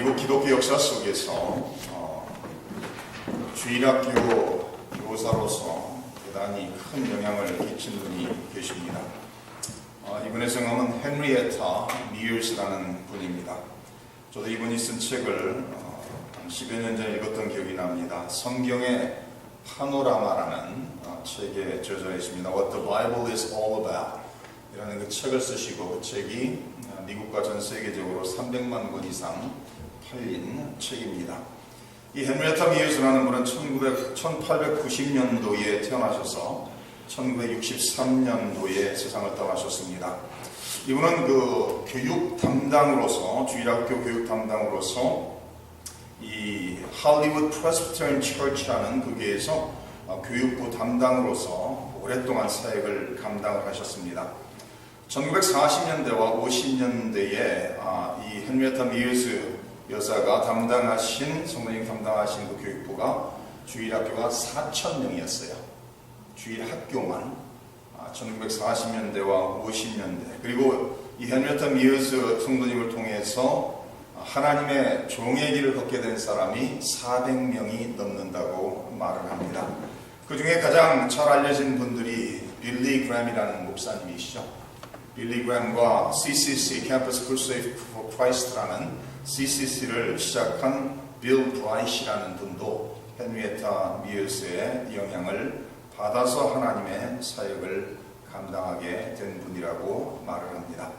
미국 기독교 역사 속에서 주일학교 교사로서 대단히 큰 영향을 끼친 분이 계십니다. 이분의 성함은 헨리에타 미얼스라는 분입니다. 저도 이분이 쓴 책을 10여 년 전에 읽었던 기억이 납니다. 성경의 파노라마라는 책의 저자이십니다. What the Bible is all about 이라는 그 책을 쓰시고 그 책이 미국과 전 세계적으로 300만 권 이상 팔린 책입니다. 이 헨리에타 미얼스라는 분은 1890년도에 태어나셔서 1963년도에 세상을 떠나셨습니다. 이분은 그 교육 담당으로서, 주일학교 교육 담당으로서 이 할리우드 프레스비테리안 처치라는 그 교회에서 교육부 담당으로서 오랫동안 사역을 감당을 하셨습니다. 1940년대와 50년대에 이 헨리에타 미얼스 여사가 담당하신, 성도님 담당하신 그 교육부가 주일학교가 4,000명이었어요. 주일학교만 1940년대와 50년대. 그리고 이 헨리에타 미얼스 성도님을 통해서 하나님의 종의 길을 걷게 된 사람이 400명이 넘는다고 말을 합니다. 그 중에 가장 잘 알려진 분들이 빌리 그램이라는 목사님이시죠. 빌리 그램과 CCC, Campus Crusade for Christ라는 CCC를 시작한 빌 브라이시라는 분도 헨리에타 미얼스의 영향을 받아서 하나님의 사역을 감당하게 된 분이라고 말을 합니다.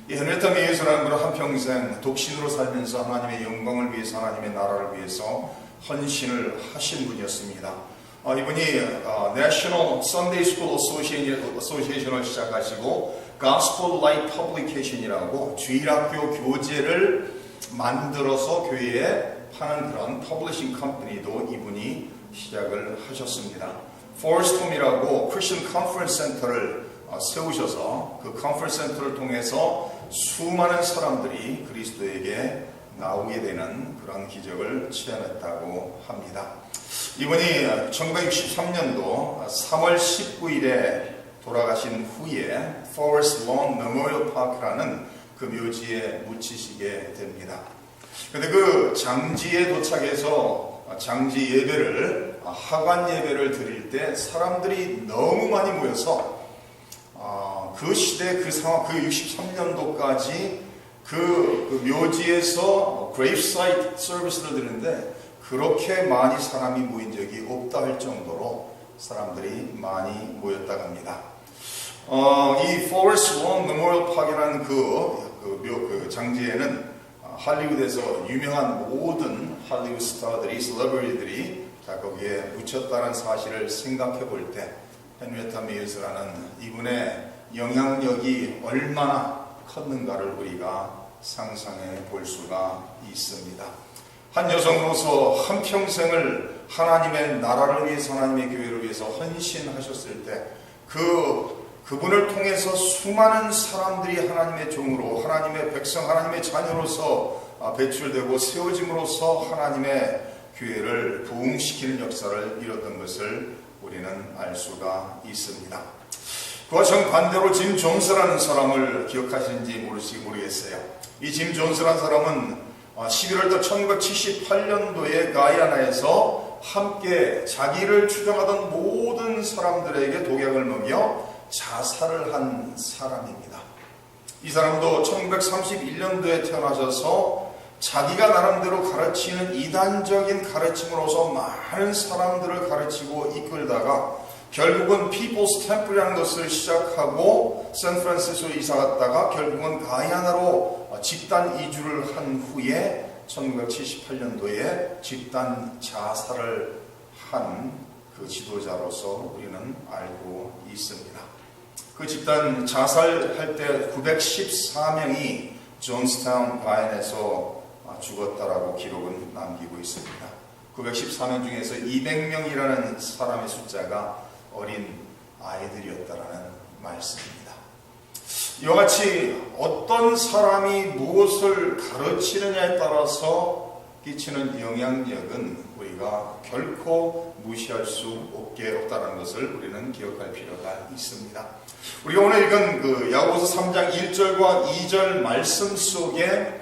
이 헨리에타 미얼스라는 분은 한평생 독신으로 살면서 하나님의 영광을 위해서, 하나님의 나라를 위해서 헌신을 하신 분이었습니다. 이분이 National Sunday School Association을 시작하시고 Gospel Light Publication이라고 주일학교 교재를 만들어서 교회에 파는 그런 퍼블리싱 컴퍼니도 이분이 시작을 하셨습니다. 포레스트홈이라고 크리스천 컨퍼런스 센터를 세우셔서 그 컨퍼런스 센터를 통해서 수많은 사람들이 그리스도에게 나오게 되는 그런 기적을 체험했다고 합니다. 이분이 1963년도 3월 19일에 돌아가신 후에 Forest Lawn Memorial Park라는 그 묘지에 묻히시게 됩니다. 그런데 그 장지에 도착해서 장지 예배를, 하관 예배를 드릴 때 사람들이 너무 많이 모여서 그 시대, 그 상황, 그 63년도까지 그 묘지에서 그레이브사이트 서비스를 드리는데 그렇게 많이 사람이 모인 적이 없다 할 정도로 사람들이 많이 모였다고 합니다. 이 포레스트 론 메모리얼 파크라는 그 장지에는 할리우드에서 유명한 모든 할리우드 스타들이, 셀러브리티들이 다 거기에 묻혔다는 사실을 생각해 볼 때 헨리에타 미얼스라는 이분의 영향력이 얼마나 컸는가를 우리가 상상해 볼 수가 있습니다. 한 여성으로서 한평생을 하나님의 나라를 위해서, 하나님의 교회를 위해서 헌신하셨을 때 그분을 통해서 수많은 사람들이 하나님의 종으로, 하나님의 백성, 하나님의 자녀로서 배출되고 세워짐으로써 하나님의 교회를 부흥시키는 역사를 이뤘던 것을 우리는 알 수가 있습니다. 그와 정반대로 짐 존스라는 사람을 기억하시는지 모르겠어요. 이 짐 존스라는 사람은 11월달 1978년도에 가이아나에서 함께 자기를 추종하던 모든 사람들에게 독약을 먹여 자살을 한 사람입니다. 이 사람도 1931년도에 태어나셔서 자기가 나름대로 가르치는 이단적인 가르침으로서 많은 사람들을 가르치고 이끌다가 결국은 People's Temple이라는 것을 시작하고 샌프란시스코에 이사 갔다가 결국은 가이아나로 집단 이주를 한 후에 1978년도에 집단 자살을 한 그 지도자로서 우리는 알고 있습니다. 그 집단 자살할 때 914명이 존스타운 가이안에서 죽었다라고 기록은 남기고 있습니다. 914명 중에서 200명이라는 사람의 숫자가 어린 아이들이었다라는 말씀입니다. 이와 같이 어떤 사람이 무엇을 가르치느냐에 따라서 끼치는 영향력은 우리가 결코 무시할 수 없다는 것을 우리는 기억할 필요가 있습니다. 우리가 오늘 읽은 그 야고보서 3장 1절과 2절 말씀 속에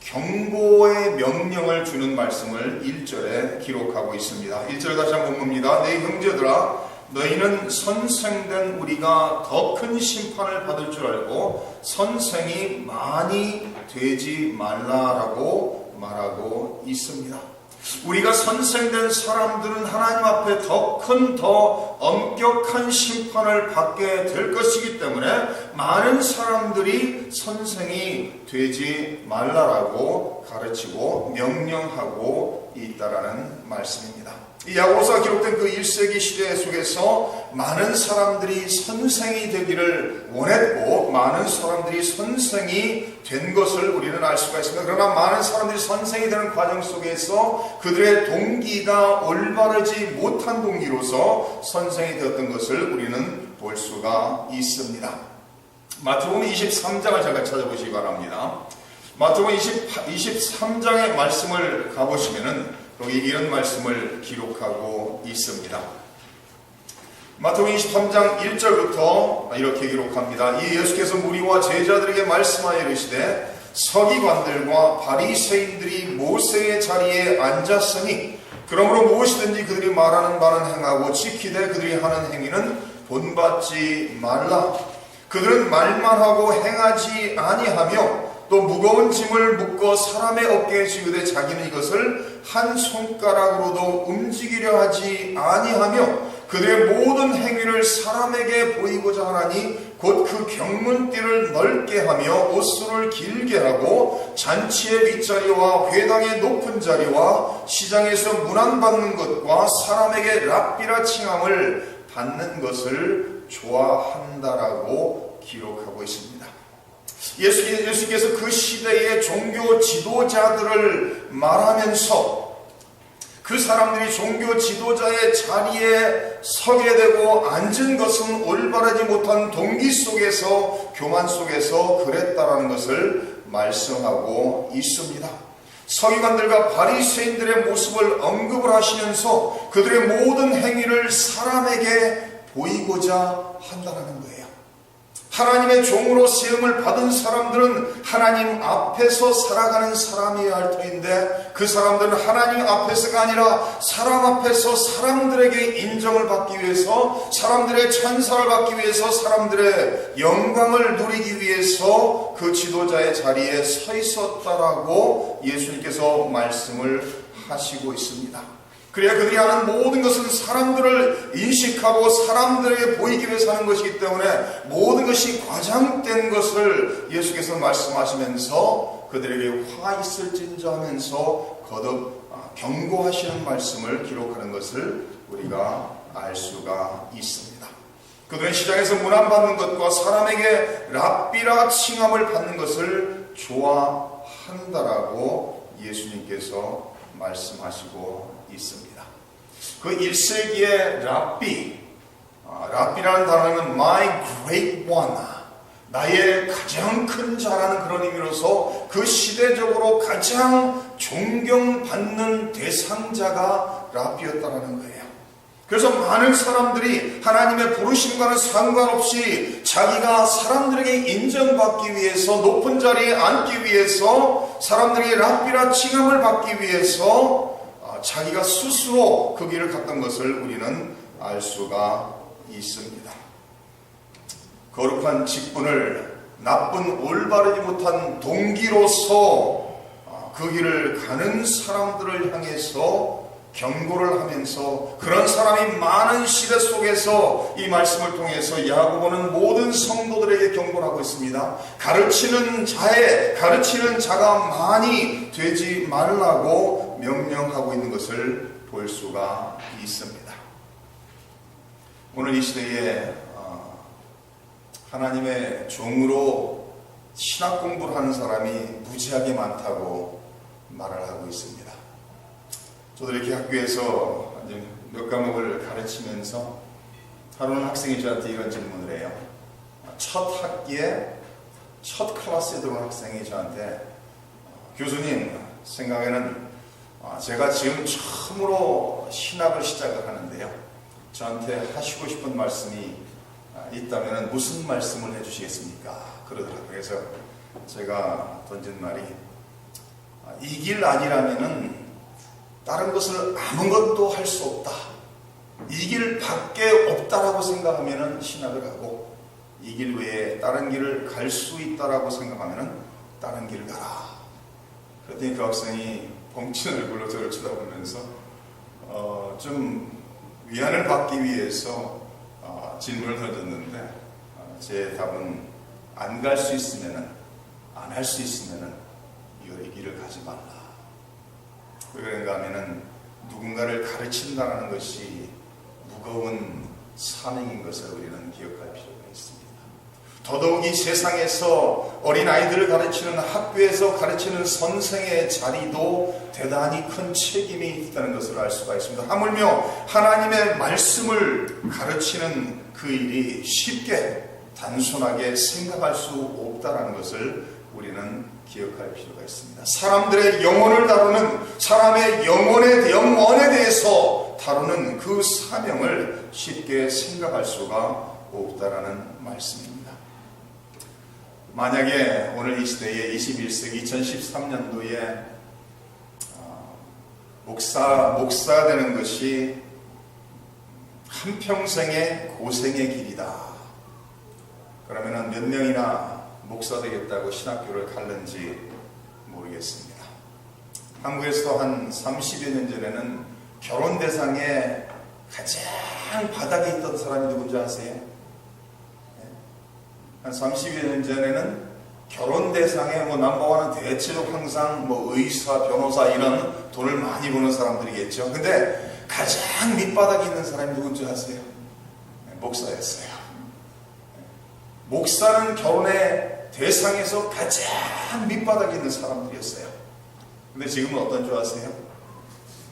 경고의 명령을 주는 말씀을 1절에 기록하고 있습니다. 1절 다시 한번 봅니다. 내 형제들아, 너희는 선생된 우리가 더 큰 심판을 받을 줄 알고 선생이 많이 되지 말라라고 말하고 있습니다. 우리가 선생된 사람들은 하나님 앞에 더 큰, 더 엄격한 심판을 받게 될 것이기 때문에 많은 사람들이 선생이 되지 말라라고 가르치고 명령하고 있다라는 말씀입니다. 이 야고보서가 기록된 그 1세기 시대 속에서 많은 사람들이 선생이 되기를 원했고 많은 사람들이 선생이 된 것을 우리는 알 수가 있습니다. 그러나 많은 사람들이 선생이 되는 과정 속에서 그들의 동기가 올바르지 못한 동기로서 선생이 되었던 것을 우리는 볼 수가 있습니다. 마태복음 23장을 잠깐 찾아보시기 바랍니다. 마태복음 23장의 말씀을 가보시면은 여기 이런 말씀을 기록하고 있습니다. 마태복음 23장 1절부터 이렇게 기록합니다. 이 예수께서 무리와 제자들에게 말씀하여 이르시되 서기관들과 바리새인들이 모세의 자리에 앉았으니 그러므로 무엇이든지 그들이 말하는 바는 행하고 지키되 그들이 하는 행위는 본받지 말라. 그들은 말만 하고 행하지 아니하며 또 무거운 짐을 묶어 사람의 어깨에 지우되 자기는 이것을 한 손가락으로도 움직이려 하지 아니하며 그들의 모든 행위를 사람에게 보이고자 하나니 곧 그 경문띠를 넓게 하며 옷수를 길게 하고 잔치의 윗자리와 회당의 높은 자리와 시장에서 문안받는 것과 사람에게 랍비라 칭함을 받는 것을 좋아한다라고 기록하고 있습니다. 예수께서 그 시대의 종교 지도자들을 말하면서 그 사람들이 종교 지도자의 자리에 서게 되고 앉은 것은 올바르지 못한 동기 속에서 교만 속에서 그랬다라는 것을 말씀하고 있습니다. 서기관들과 바리새인들의 모습을 언급을 하시면서 그들의 모든 행위를 사람에게 보이고자 한다는 거예요. 하나님의 종으로 세움을 받은 사람들은 하나님 앞에서 살아가는 사람이어야 할 터인데 그 사람들은 하나님 앞에서가 아니라 사람 앞에서 사람들에게 인정을 받기 위해서 사람들의 찬사를 받기 위해서 사람들의 영광을 누리기 위해서 그 지도자의 자리에 서 있었다라고 예수님께서 말씀을 하시고 있습니다. 그래야 그들이 하는 모든 것은 사람들을 인식하고 사람들에게 보이기 위해서 하는 것이기 때문에 모든 것이 과장된 것을 예수께서 말씀하시면서 그들에게 화 있을진저 하면서 거듭 경고하시는 말씀을 기록하는 것을 우리가 알 수가 있습니다. 그들은 시장에서 문안받는 것과 사람에게 랍비라 칭함을 받는 것을 좋아한다라고 예수님께서 말씀하시고 있습니다. 그 1세기의 랍비라는 단어는 My Great One, 나의 가장 큰 자라는 그런 의미로서 그 시대적으로 가장 존경받는 대상자가 랍비였다는 거예요. 그래서 많은 사람들이 하나님의 부르심과는 상관없이 자기가 사람들에게 인정받기 위해서 높은 자리에 앉기 위해서 사람들에게 랍비라 칭함을 받기 위해서 자기가 스스로 그 길을 갔던 것을 우리는 알 수가 있습니다. 거룩한 직분을 나쁜 올바르지 못한 동기로서 그 길을 가는 사람들을 향해서 경고를 하면서 그런 사람이 많은 시대 속에서 이 말씀을 통해서 야고보는 모든 성도들에게 경고를 하고 있습니다. 가르치는 자가 많이 되지 말라고 명령하고 있는 것을 볼 수가 있습니다. 오늘 이 시대에 하나님의 종으로 신학 공부를 하는 사람이 무지하게 많다고 말을 하고 있습니다. 저도 이렇게 학교에서 몇 과목을 가르치면서 하루는 학생이 저한테 이런 질문을 해요. 첫 학기에 첫 클래스에 들어온 학생이 저한테 교수님 생각에는 제가 지금 처음으로 신학을 시작을 하는데요. 저한테 하시고 싶은 말씀이 있다면 무슨 말씀을 해주시겠습니까? 그러더라고요. 그래서 제가 던진 말이 이 길 아니라면은 다른 것을 아무것도 할 수 없다. 이 길 밖에 없다라고 생각하면은 신학을 가고, 이 길 외에 다른 길을 갈 수 있다라고 생각하면은 다른 길을 가라. 그랬더니 그 학생이 벙친 얼굴로 저를 쳐다보면서 좀 위안을 받기 위해서 질문을 던졌는데, 제 답은 안 갈 수 있으면은, 안 할 수 있으면은 이 길을 가지 말라. 왜 그런가 하면은 누군가를 가르친다는 것이 무거운 사명인 것을 우리는 기억할 필요가 있습니다. 더더욱이 세상에서 어린아이들을 가르치는 학교에서 가르치는 선생의 자리도 대단히 큰 책임이 있다는 것을 알 수가 있습니다. 하물며 하나님의 말씀을 가르치는 그 일이 쉽게 단순하게 생각할 수 없다는 것을 우리는 기억할 필요가 있습니다. 사람들의 영혼을 다루는, 사람의 영혼에 대해서 다루는 그 사명을 쉽게 생각할 수가 없다라는 말씀입니다. 만약에 오늘 이 시대에 21세기 2013년도에 목사 되는 것이 한평생의 고생의 길이다. 그러면 몇 명이나 목사 되겠다고 신학교를 갔는지 모르겠습니다. 한국에서도 한 30여 년 전에는 결혼 대상에 가장 바닥에 있던 사람이 누군지 아세요? 한 30여 년 전에는 결혼 대상에 넘버원은 대체로 항상 의사, 변호사 이런 돈을 많이 버는 사람들이겠죠. 근데 가장 밑바닥에 있는 사람이 누군지 아세요? 목사였어요. 목사는 결혼의 대상에서 가장 밑바닥에 있는 사람들이었어요. 근데 지금은 어떤 줄 아세요?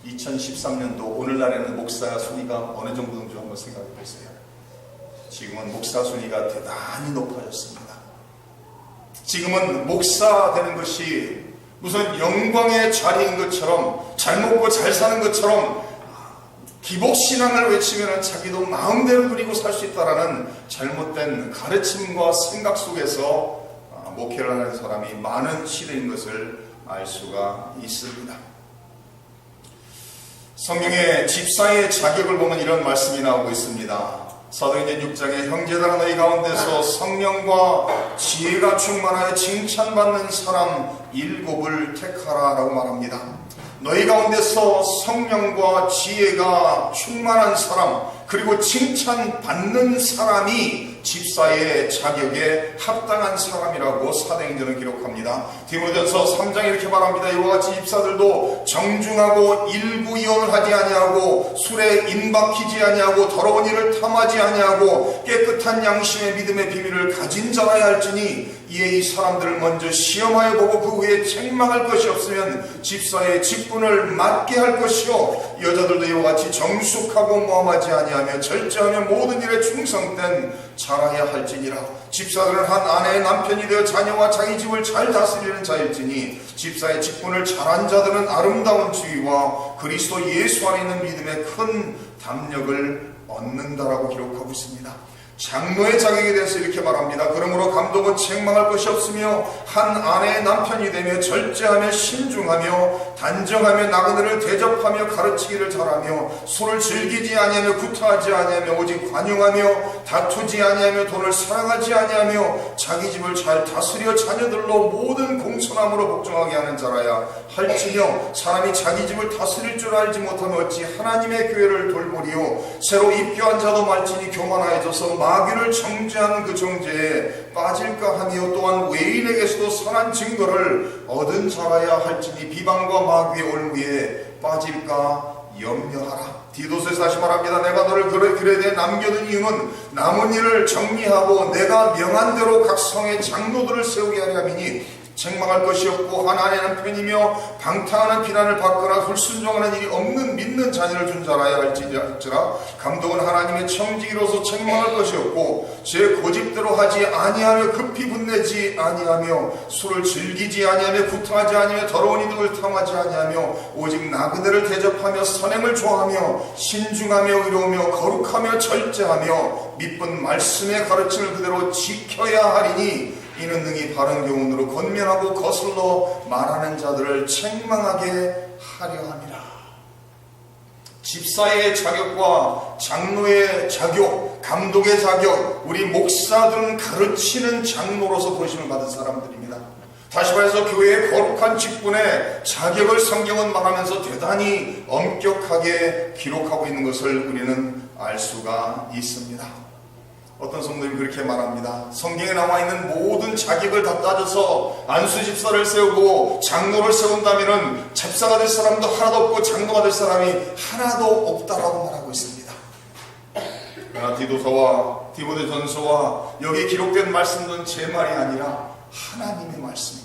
2013년도 오늘날에는 목사 순위가 어느 정도인지 한번 생각해 보세요. 지금은 목사 순위가 대단히 높아졌습니다. 지금은 목사 되는 것이 무슨 영광의 자리인 것처럼, 잘 먹고 잘 사는 것처럼 기복신앙을 외치면 자기도 마음대로 누리고 살 수 있다라는 잘못된 가르침과 생각 속에서 목회를 하는 사람이 많은 시대인 것을 알 수가 있습니다. 성경의 집사의 자격을 보면 이런 말씀이 나오고 있습니다. 사도행전 6장에 형제들아 너희 가운데서 성령과 지혜가 충만하여 칭찬받는 사람 7을 택하라 라고 말합니다. 너희 가운데서 성령과 지혜가 충만한 사람, 그리고 칭찬받는 사람이 집사의 자격에 합당한 사람이라고 사도행전은 기록합니다. 디모데전서 3장에 이렇게 말합니다. 이와 같이 집사들도 정중하고 일구이언을 하지 아니하고 술에 임박히지 아니하고 더러운 일을 탐하지 아니하고 깨끗한 양심의 믿음의 비밀을 가진 자라야 할지니 이에 이 사람들을 먼저 시험하여 보고 그 후에 책망할 것이 없으면 집사의 직분을 맡게 할 것이요 여자들도 이와 같이 정숙하고 모함하지 아니하며 절제하며 모든 일에 충성된 자라야 할지니라. 집사들은 한 아내의 남편이 되어 자녀와 자기 집을 잘 다스리는 자일지니 집사의 직분을 잘한 자들은 아름다운 지위와 그리스도 예수 안에 있는 믿음의 큰 담력을 얻는다라고 기록하고 있습니다. 장로의 자격에 대해서 이렇게 말합니다. 그러므로 감독은 책망할 것이 없으며 한 아내의 남편이 되며 절제하며 신중하며 단정하며 나그네를 대접하며 가르치기를 잘하며 술을 즐기지 아니하며 구타하지 아니하며 오직 관용하며 다투지 아니하며 돈을 사랑하지 아니하며 자기 집을 잘 다스려 자녀들로 모든 공손함으로 복종하게 하는 자라야 할지며 사람이 자기 집을 다스릴 줄 알지 못하면 어찌 하나님의 교회를 돌보리요 새로 입교한 자도 말지니 교만하여져서 마귀를 정죄하는 그 정죄에 빠질까 하며 또한 외인에게서도 선한 증거를 얻은 자라야 할지니 비방과 마귀의 올무에 빠질까 염려하라. 디도서에서 다시 말합니다. 내가 너를 그레데 남겨둔 이유는 남은 일을 정리하고 내가 명한 대로 각 성의 장로들을 세우게 하려 함이니 책망할 것이 없고 하나님의 편이며 방탕하는 비난을 받거나 불순종하는 일이 없는 믿는 자녀를 준 자라야 할지라. 감독은 하나님의 청지기로서 책망할 것이 없고 제 고집대로 하지 아니하며 급히 분내지 아니하며 술을 즐기지 아니하며 구타하지 아니하며 더러운 이득을 탐하지 아니하며 오직 나그네를 대접하며 선행을 좋아하며 신중하며 의로우며 거룩하며 절제하며 믿은 말씀의 가르침을 그대로 지켜야 하리니 이는 능히 바른 교훈으로 권면하고 거슬러 말하는 자들을 책망하게 하려 함이라. 집사의 자격과 장로의 자격, 감독의 자격, 우리 목사들은 가르치는 장로로서 부르심을 받은 사람들입니다. 다시 말해서 교회의 거룩한 직분에 자격을 성경은 말하면서 대단히 엄격하게 기록하고 있는 것을 우리는 알 수가 있습니다. 어떤 성도님이 그렇게 말합니다. 성경에 나와 있는 모든 자격을 다 따져서 안수집사를 세우고 장로를 세운다면 집사가 될 사람도 하나도 없고 장로가 될 사람이 하나도 없다라고 말하고 있습니다. 그러나 디도서와 디모데전서와 여기 기록된 말씀은 제 말이 아니라 하나님의 말씀입니다.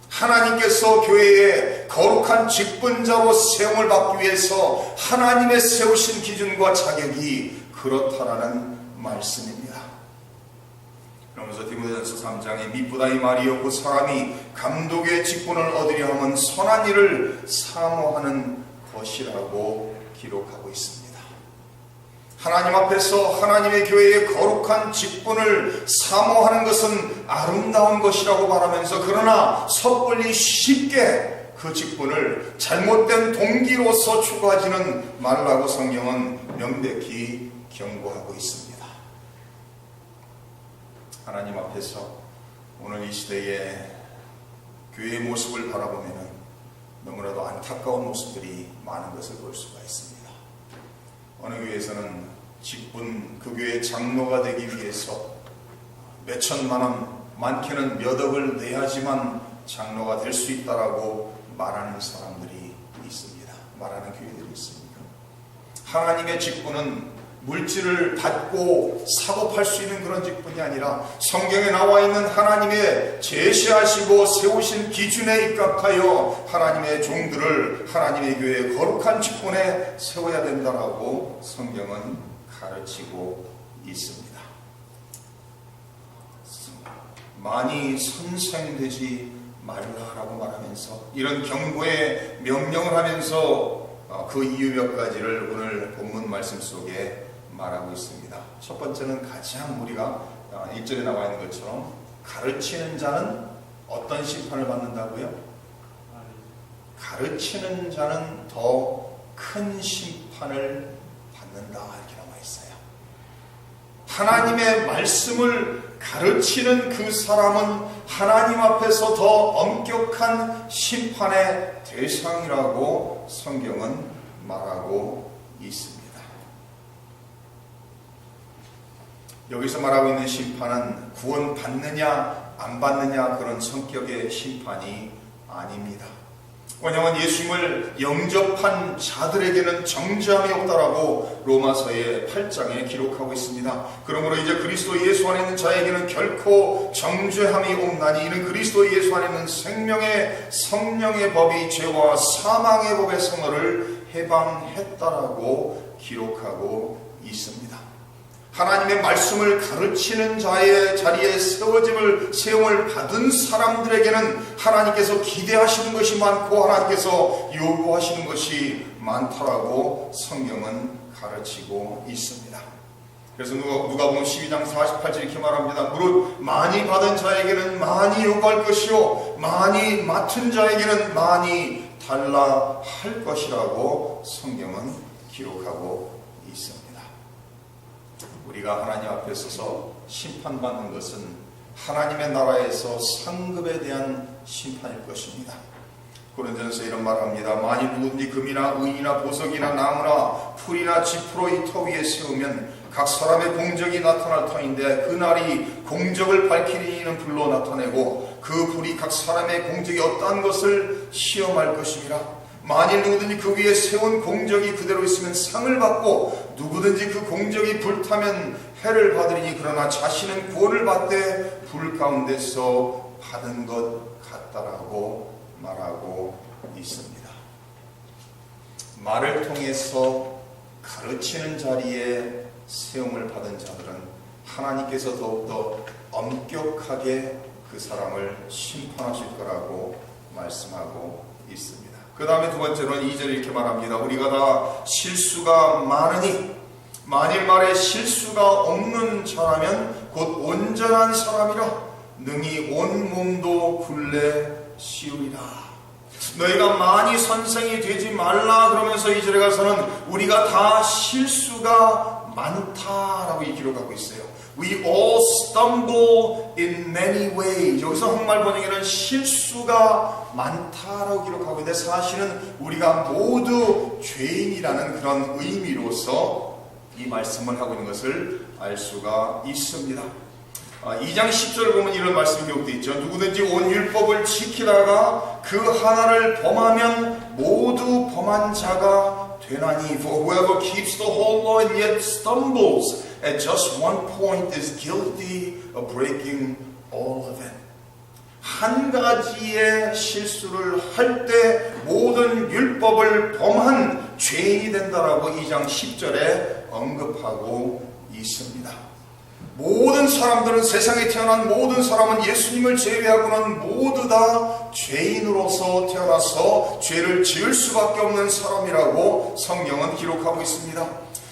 하나님께서 교회에 거룩한 직분자로 세움을 받기 위해서 하나님의 세우신 기준과 자격이 그렇다라는 말씀입니다. 그러면서 디모데전서 3장에 미쁘다 이 말이요 그 사람이 감독의 직분을 얻으려 하면 선한 일을 사모하는 것이라고 기록하고 있습니다. 하나님 앞에서 하나님의 교회의 거룩한 직분을 사모하는 것은 아름다운 것이라고 말하면서 그러나 섣불리 쉽게 그 직분을 잘못된 동기로서 추구하지는 말라고 성경은 명백히 경고하고 있습니다. 하나님 앞에서 오늘 이 시대의 교회의 모습을 바라보면 너무나도 안타까운 모습들이 많은 것을 볼 수가 있습니다. 어느 교회에서는 직분, 그 교회의 장로가 되기 위해서 몇 천만 원, 많게는 몇 억을 내야지만 장로가 될 수 있다라고 말하는 사람들이 있습니다. 말하는 교회들이 있습니다. 하나님의 직분은 물질을 받고 사고 팔 수 있는 그런 직분이 아니라 성경에 나와 있는 하나님의 제시하시고 세우신 기준에 입각하여 하나님의 종들을 하나님의 교회의 거룩한 직분에 세워야 된다라고 성경은 가르치고 있습니다. 많이 선생되지 말라라고 말하면서 이런 경고의 명령을 하면서 그 이유 몇 가지를 오늘 본문 말씀 속에 말하고 있습니다. 첫 번째는 가장 우리가 1절에 나와 있는 것처럼 가르치는 자는 어떤 심판을 받는다고요? 가르치는 자는 더 큰 심판을 받는다 이렇게 나와 있어요. 하나님의 말씀을 가르치는 그 사람은 하나님 앞에서 더 엄격한 심판의 대상이라고 성경은 말하고 있습니다. 여기서 말하고 있는 심판은 구원 받느냐 안 받느냐 그런 성격의 심판이 아닙니다. 왜냐하면 예수님을 영접한 자들에게는 정죄함이 없다라고 로마서의 8장에 기록하고 있습니다. 그러므로 이제 그리스도 예수 안에 있는 자에게는 결코 정죄함이 없나니 이는 그리스도 예수 안에 있는 생명의 성령의 법이 죄와 사망의 법의 선언을 해방했다라고 기록하고 있습니다. 하나님의 말씀을 가르치는 자의 자리에 세움을 받은 사람들에게는 하나님께서 기대하시는 것이 많고 하나님께서 요구하시는 것이 많다라고 성경은 가르치고 있습니다. 그래서 누가복음 12장 48절 이렇게 말합니다. 무릇 많이 받은 자에게는 많이 요구할 것이요 많이 맡은 자에게는 많이 달라 할 것이라고 성경은 기록하고 있습니다. 우리가 하나님 앞에 서서 심판받는 것은 하나님의 나라에서 상급에 대한 심판일 것입니다. 고린도전서 이런 말을 합니다. 만일 누구든지 금이나 은이나 보석이나 나무나 풀이나 지푸로 이 터 위에 세우면 각 사람의 공적이 나타날 터인데 그 날이 공적을 밝히는 이는 불로 나타내고 그 불이 각 사람의 공적이 어떠한 것을 시험할 것입니다. 만일 누구든지 그 위에 세운 공적이 그대로 있으면 상을 받고 누구든지 그 공적이 불타면 해를 받으리니 그러나 자신은 구원을 받되 불 가운데서 받은 것 같다라고 말하고 있습니다. 말을 통해서 가르치는 자리에 세움을 받은 자들은 하나님께서 더욱더 엄격하게 그 사람을 심판하실 거라고 말씀하고 있습니다. 그 다음에 두 번째로는 2절에 이렇게 말합니다. 우리가 다 실수가 많으니 만일 말에 실수가 없는 자라면 곧 온전한 사람이라 능히 온 몸도 굴레 씌우리라. 너희가 많이 선생이 되지 말라 그러면서 2절에 가서는 우리가 다 실수가 많다라고 기록하고 있어요. We all stumble in many ways. 여기서 한국말 번역에는 실수가 많다라고 기록하고 있는데 사실은 우리가 모두 죄인이라는 그런 의미로서 이 말씀을 하고 있는 것을 알 수가 있습니다. 2장 10절을 보면 이런 말씀이 기록되어 있죠. 누구든지 온 율법을 지키다가 그 하나를 범하면 모두 범한 자가 되나니 For whoever keeps the whole law and yet stumbles at just one point is guilty of breaking all of it. 한 가지의 실수를 할 때 모든 율법을 범한 죄인이 된다라고 2장 10절에 언급하고 있습니다. 모든 사람들은 세상에 태어난 모든 사람은 예수님을 제외하고는 모두 다 죄인으로서 태어나서 죄를 지을 수밖에 없는 사람이라고 성경은 기록하고 있습니다.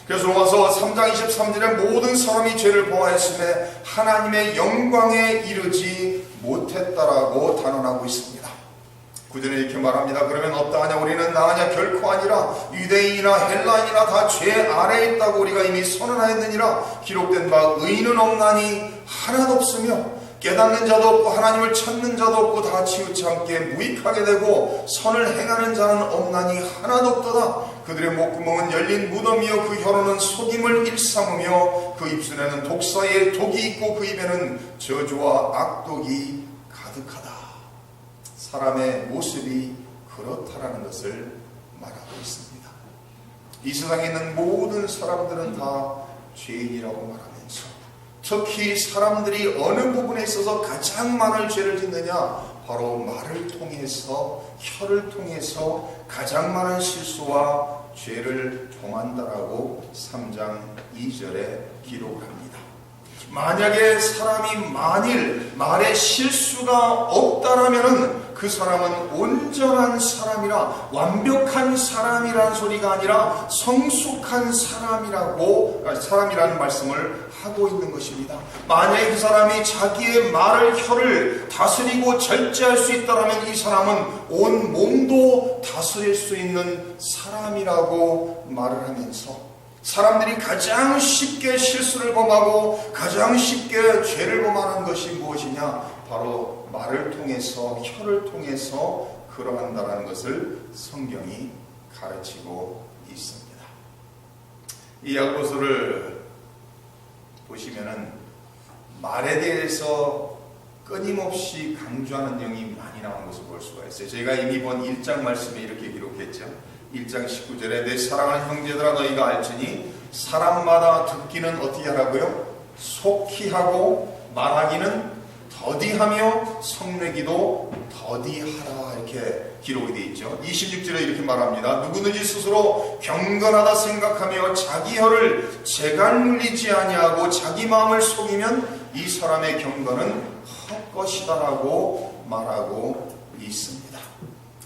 그래서 로마서 3장 23절에 모든 사람이 죄를 범하였음에 하나님의 영광에 이르지 못했다라고 단언하고 있습니다. 구절에 이렇게 말합니다. 그러면 어떠하냐? 우리는 나하냐? 결코 아니라 유대인이나 헬라인이나 다 죄 아래에 있다고 우리가 이미 선언하였느니라. 기록된 바 의인은 없나니 하나도 없으며 깨닫는 자도 없고 하나님을 찾는 자도 없고 다 치우치 함께 무익하게 되고 선을 행하는 자는 없나니 하나도 없도다. 그들의 목구멍은 열린 무덤이요 그 혀로는 속임을 일삼으며 그 입술에는 독사의 독이 있고 그 입에는 저주와 악독이 가득하다. 사람의 모습이 그렇다라는 것을 말하고 있습니다. 이 세상에 있는 모든 사람들은 다 죄인이라고 말하면서 특히 사람들이 어느 부분에 있어서 가장 많은 죄를 짓느냐? 바로 말을 통해서 혀를 통해서 가장 많은 실수와 죄를 범한다라고 3장 2절에 기록을 합니다. 만약에 사람이 만일 말에 실수가 없다라면은 그 사람은 온전한 사람이라 완벽한 사람이라는 소리가 아니라 성숙한 사람이라는 말씀을 하고 있는 것입니다. 만약에 그 사람이 자기의 말을 혀를 다스리고 절제할 수 있다면 이 사람은 온 몸도 다스릴 수 있는 사람이라고 말을 하면서 사람들이 가장 쉽게 실수를 범하고 가장 쉽게 죄를 범하는 것이 무엇이냐? 바로 말을 통해서 혀를 통해서 그러한다는 것을 성경이 가르치고 있습니다. 이 야고보서를 보시면은 말에 대해서 끊임없이 강조하는 내용이 많이 나온 것을 볼 수가 있어요. 저희가 이미 본 1장 말씀에 이렇게 기록했죠. 1장 19절에 내 사랑하는 형제들아 너희가 알지니 사람마다 듣기는 어떻게 하라고요? 속히 하고 말하기는 더디하며 성내기도 더디하라 이렇게 기록이 되어 있죠. 26절에 이렇게 말합니다. 누구든지 스스로 경건하다 생각하며 자기 혀를 재갈 물리지 아니하고 자기 마음을 속이면 이 사람의 경건은 헛것이다라고 말하고 있습니다.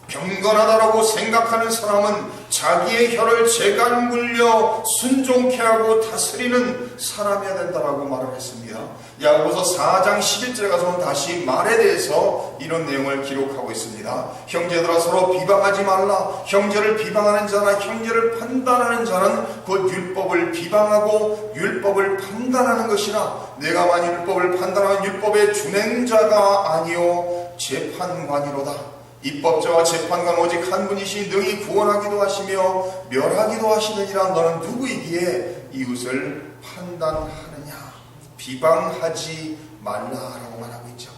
경건하다라고 생각하는 사람은 자기의 혀를 재갈 물려 순종케 하고 다스리는 사람이어야 된다라고 말을 했습니다. 야고보서 4장 11절에 가서는 다시 말에 대해서 이런 내용을 기록하고 있습니다. 형제들아 서로 비방하지 말라. 형제를 비방하는 자나 형제를 판단하는 자는 곧 율법을 비방하고 율법을 판단하는 것이라. 내가 만일 율법을 판단하는 율법의 준행자가 아니요 재판관이로다. 입법자와 재판관 오직 한 분이시 능히 구원하기도 하시며 멸하기도 하시느니라. 너는 누구이기에 이웃을 판단하느냐? 비방하지 말라라고 말하고 있죠.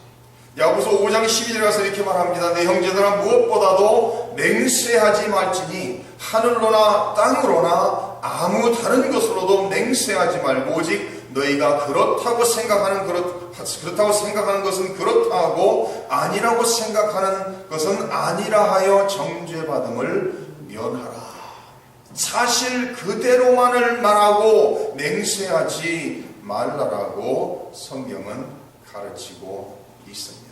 야고보서 5장 12절에 가서 이렇게 말합니다. 내 형제들아 무엇보다도 맹세하지 말지니 하늘로나 땅으로나 아무 다른 것으로도 맹세하지 말고 오직 너희가 그렇다고 생각하는 것은 그렇다 하고 아니라고 생각하는 것은 아니라 하여 정죄받음을 면하라. 사실 그대로만을 말하고 맹세하지 말라라고 성경은 가르치고 있습니다.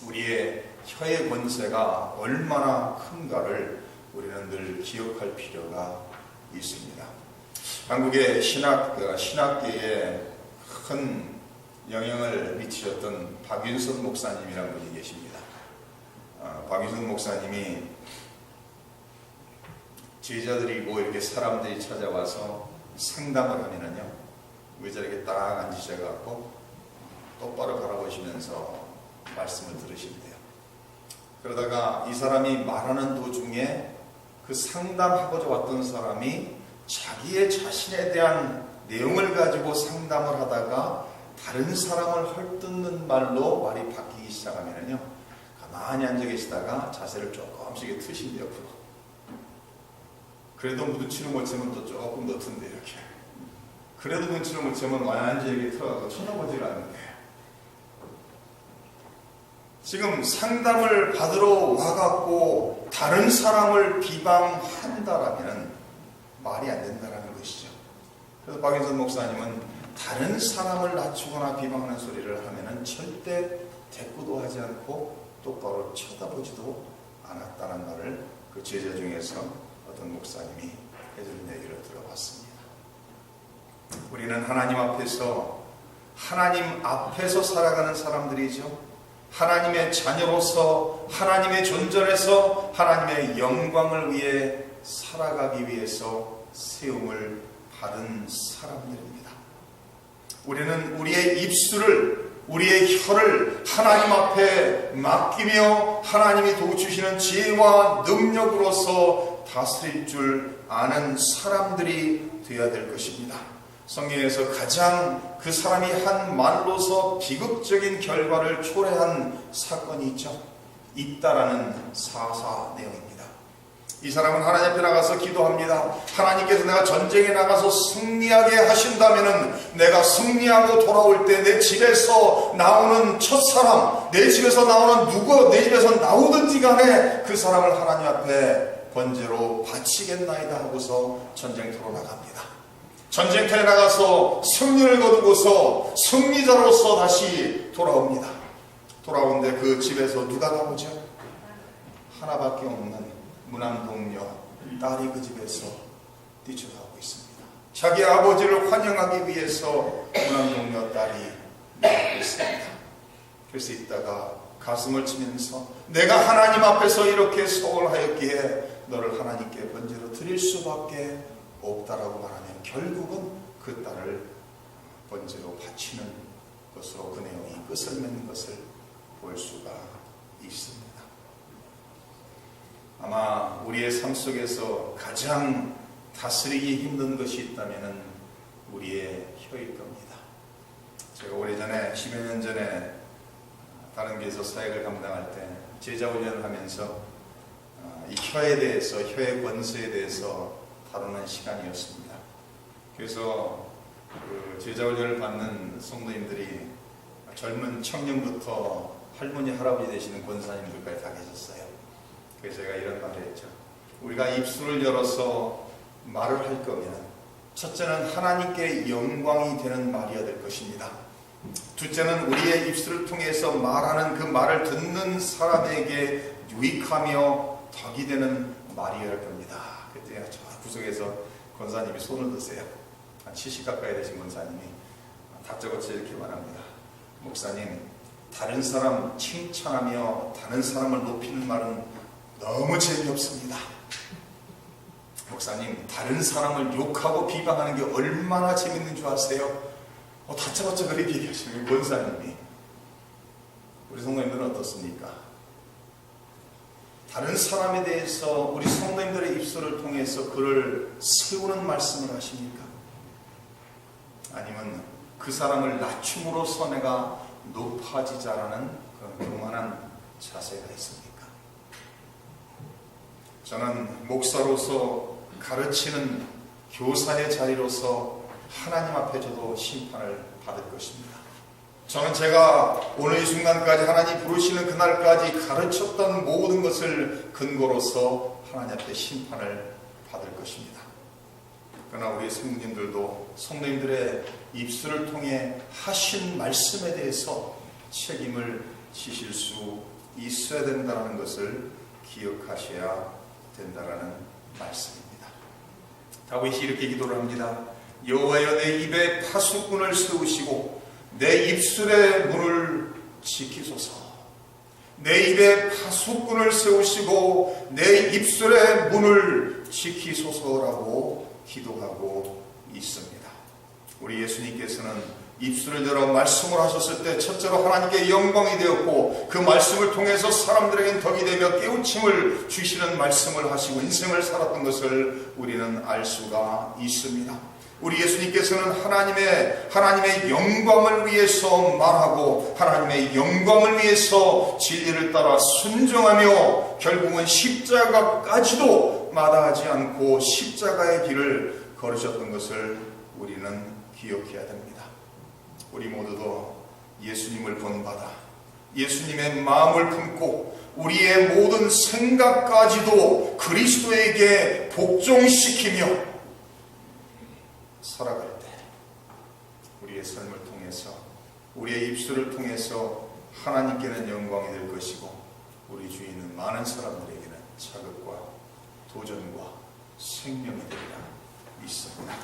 우리의 혀의 권세가 얼마나 큰가를 우리는 늘 기억할 필요가 있습니다. 한국의 신학계에 큰 영향을 미치셨던 박윤선 목사님이라는 분이 계십니다. 박윤선 목사님이 제자들이 뭐 이렇게 사람들이 찾아와서 상담을 하면은요, 의자에 딱 앉으셔갖고 똑바로 바라보시면서 말씀을 들으신대요. 그러다가 이 사람이 말하는 도중에 그 상담하고자 왔던 사람이 자기의 자신에 대한 내용을 가지고 상담을 하다가 다른 사람을 헐뜯는 말로 말이 바뀌기 시작하면요, 가만히 앉아 계시다가 자세를 조금씩 트신대요, 옆으로. 그래도 눈치를 못 채면 또 조금 더 튼대, 이렇게. 그래도 눈치를 못 채면 완전히 이렇게 틀어가고 쳐다보질 않는데, 지금 상담을 받으러 와갖고 다른 사람을 비방한다라면 말이 안 된다는 것이죠. 그래서 박윤선 목사님은 다른 사람을 낮추거나 비방하는 소리를 하면은 절대 대꾸도 하지 않고 똑바로 쳐다보지도 않았다는 말을 그 제자 중에서 어떤 목사님이 해주는 얘기를 들어봤습니다. 우리는 하나님 앞에서 살아가는 사람들이죠. 하나님의 자녀로서 하나님의 존전에서 하나님의 영광을 위해 살아가기 위해서 세움을 받은 사람들입니다. 우리는 우리의 입술을, 우리의 혀를 하나님 앞에 맡기며 하나님이 도와주시는 지혜와 능력으로서 다스릴 줄 아는 사람들이 되어야 될 것입니다. 성경에서 가장 그 사람이 한 말로서 비극적인 결과를 초래한 사건이 있다라는 사사 내용입니다. 이 사람은 하나님 앞에 나가서 기도합니다. 하나님께서 내가 전쟁에 나가서 승리하게 하신다면 내가 승리하고 돌아올 때 내 집에서 나오는 첫사람, 내 집에서 나오는 누구, 내 집에서 나오든지 간에 그 사람을 하나님 앞에 번제로 바치겠나이다 하고서 전쟁터로 나갑니다. 전쟁터에 나가서 승리를 거두고서 승리자로서 다시 돌아옵니다. 돌아오는데 그 집에서 누가 나오죠? 하나밖에 없는 무남동녀 딸이 그 집에서 뛰쳐나오고 있습니다. 자기 아버지를 환영하기 위해서 무남동녀 딸이 나오고 있습니다. 그래서 있다가 가슴을 치면서 내가 하나님 앞에서 이렇게 소홀하였기에 너를 하나님께 번제로 드릴 수밖에 없다라고 말하면 결국은 그 딸을 번제로 바치는 것으로 그 내용이 끝을 맺는 것을 볼 수가 있습니다. 아마 우리의 삶 속에서 가장 다스리기 힘든 것이 있다면 우리의 혀일 겁니다. 제가 오래전에 10여 년 전에 다른 교회에서 사역을 감당할 때 제자 훈련을 하면서 이 혀에 대해서, 혀의 권세에 대해서 다루는 시간이었습니다. 그래서 그 제자 훈련을 받는 성도님들이 젊은 청년부터 할머니, 할아버지 되시는 권사님들까지 다 계셨어요. 그래서 제가 이런 말을 했죠. 우리가 입술을 열어서 말을 할 거면 첫째는 하나님께 영광이 되는 말이어야 될 것입니다. 둘째는 우리의 입술을 통해서 말하는 그 말을 듣는 사람에게 유익하며 덕이 되는 말이어야 할 겁니다. 그때 저 구석에서 권사님이 손을 드세요. 한 70 가까이 되신 권사님이 다짜고짜 이렇게 말합니다. 목사님, 다른 사람 칭찬하며 다른 사람을 높이는 말은 너무 재미없습니다. 목사님, 다른 사람을 욕하고 비방하는 게 얼마나 재밌는 줄 아세요? 다짜고짜 그렇게 얘기하시는 권사님이. 우리 성도님들은 어떻습니까? 다른 사람에 대해서 우리 성도님들의 입술을 통해서 그를 세우는 말씀을 하십니까? 아니면 그 사람을 낮춤으로써 내가 높아지자라는 그런 교만한 자세가 있습니까? 저는 목사로서 가르치는 교사의 자리로서 하나님 앞에 저도 심판을 받을 것입니다. 저는 제가 오늘 이 순간까지 하나님 부르시는 그날까지 가르쳤던 모든 것을 근거로서 하나님 앞에 심판을 받을 것입니다. 그러나 우리 성도님들도 성도님들의 입술을 통해 하신 말씀에 대해서 책임을 지실 수 있어야 된다는 것을 기억하셔야 된다는 말씀입니다. 다윗이 이렇게 기도를 합니다. 여호와여, 내 입에 파수꾼을 세우시고 내 입술의 문을 지키소서. 내 입에 파수꾼을 세우시고 내 입술의 문을 지키소서라고 기도하고 있습니다. 우리 예수님께서는 입술을 열어 말씀을 하셨을 때 첫째로 하나님께 영광이 되었고, 그 말씀을 통해서 사람들에겐 덕이 되며 깨우침을 주시는 말씀을 하시고 인생을 살았던 것을 우리는 알 수가 있습니다. 우리 예수님께서는 하나님의 영광을 위해서 말하고 하나님의 영광을 위해서 진리를 따라 순종하며 결국은 십자가까지도 마다하지 않고 십자가의 길을 걸으셨던 것을 우리는 기억해야 됩니다. 우리 모두도 예수님을 본받아 예수님의 마음을 품고 우리의 모든 생각까지도 그리스도에게 복종시키며 살아갈 때 우리의 삶을 통해서 우리의 입술을 통해서 하나님께는 영광이 될 것이고, 우리 주위에 있는 많은 사람들에게는 자극과 도전과 생명이 되리라 믿습니다.